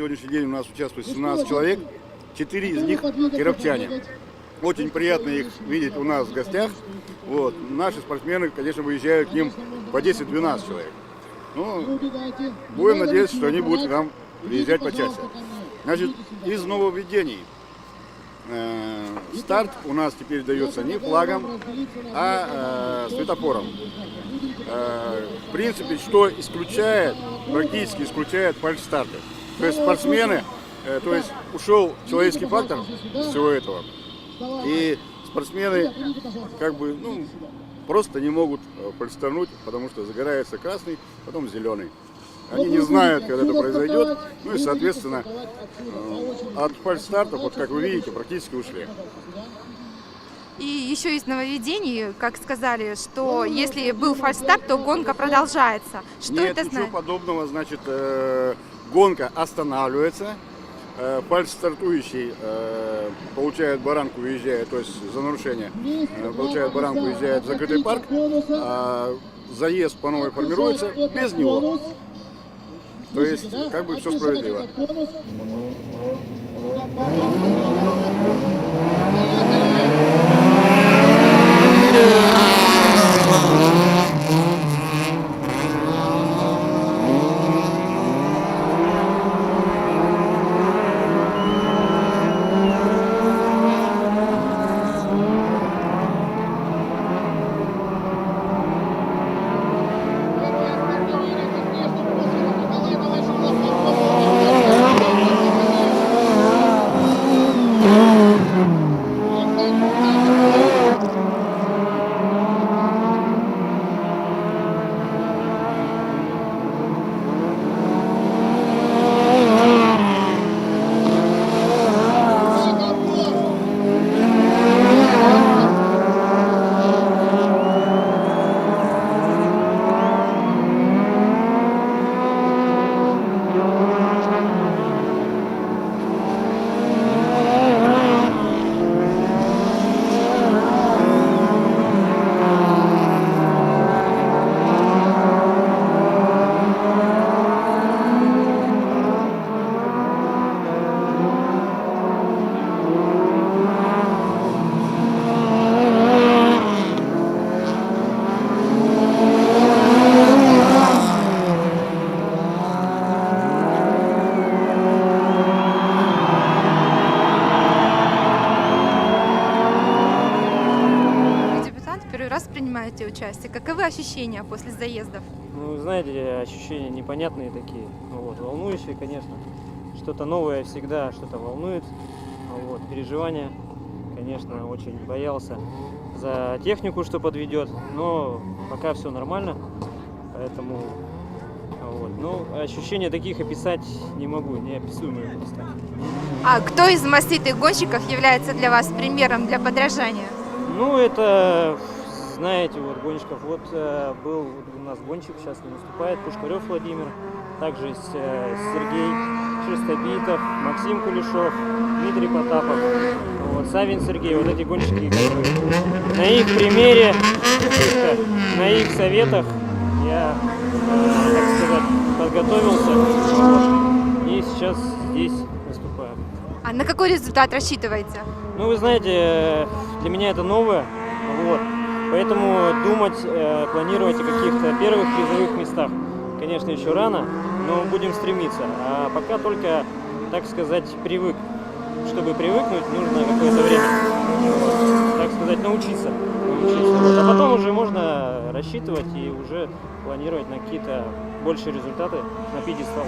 сегодняшний день у нас участвует 17 человек, 4 из них кировчане. Очень приятно их видеть у нас в гостях. Вот. Наши спортсмены, конечно, выезжают к ним по 10-12 человек. Ну, будем надеяться, что они будут к нам приезжать почаще. Значит, из нововведений. Старт у нас теперь дается не флагом, а светофором. В принципе, что исключает, практически исключает фальшстарты. То есть спортсмены, то есть ушел человеческий фактор всего этого. И спортсмены как бы, ну, просто не могут фальшстарнуть, потому что загорается красный, потом зеленый. Они не знают, когда это произойдет, ну и, соответственно, от фальшстартов, вот как вы видите, практически ушли. И еще из нововведений, как сказали, что если был фальшстарт, то гонка продолжается. Что Нет, это ничего значит? подобного, значит, гонка останавливается, фальшстартующий получает баранку, уезжает, то есть за нарушение получает баранку, уезжает в закрытый парк, а заезд по новой формируется без него. То есть, как бы все справедливо. Первый раз принимаете участие. Каковы ощущения после заездов? Ну, знаете, ощущения непонятные такие, вот, волнующие, конечно. Что-то новое всегда что-то волнует, вот, переживания, конечно, очень боялся за технику, что подведет, но пока все нормально, поэтому, вот, ну, ощущения таких описать не могу, неописуемые просто. А кто из маститых гонщиков является для вас примером для подражания? Ну, это, знаете, вот гонщиков, вот был у нас гонщик, сейчас не выступает, Пушкарев Владимир, также Сергей Шерстобитов, Максим Кулешов, Дмитрий Потапов, вот, Савин Сергей, вот эти гонщики, которые на их примере, на их советах я, так сказать, подготовился, вот, и сейчас здесь выступаю. А на какой результат рассчитываете? Ну, вы знаете, для меня это новое, вот, поэтому думать, планировать о каких-то первых призовых местах, конечно, еще рано, но будем стремиться. А пока только, так сказать, привык. Чтобы привыкнуть, нужно какое-то время, вот, так сказать, научиться. Вот. А потом уже можно рассчитывать и уже планировать на какие-то большие результаты на пьедестал.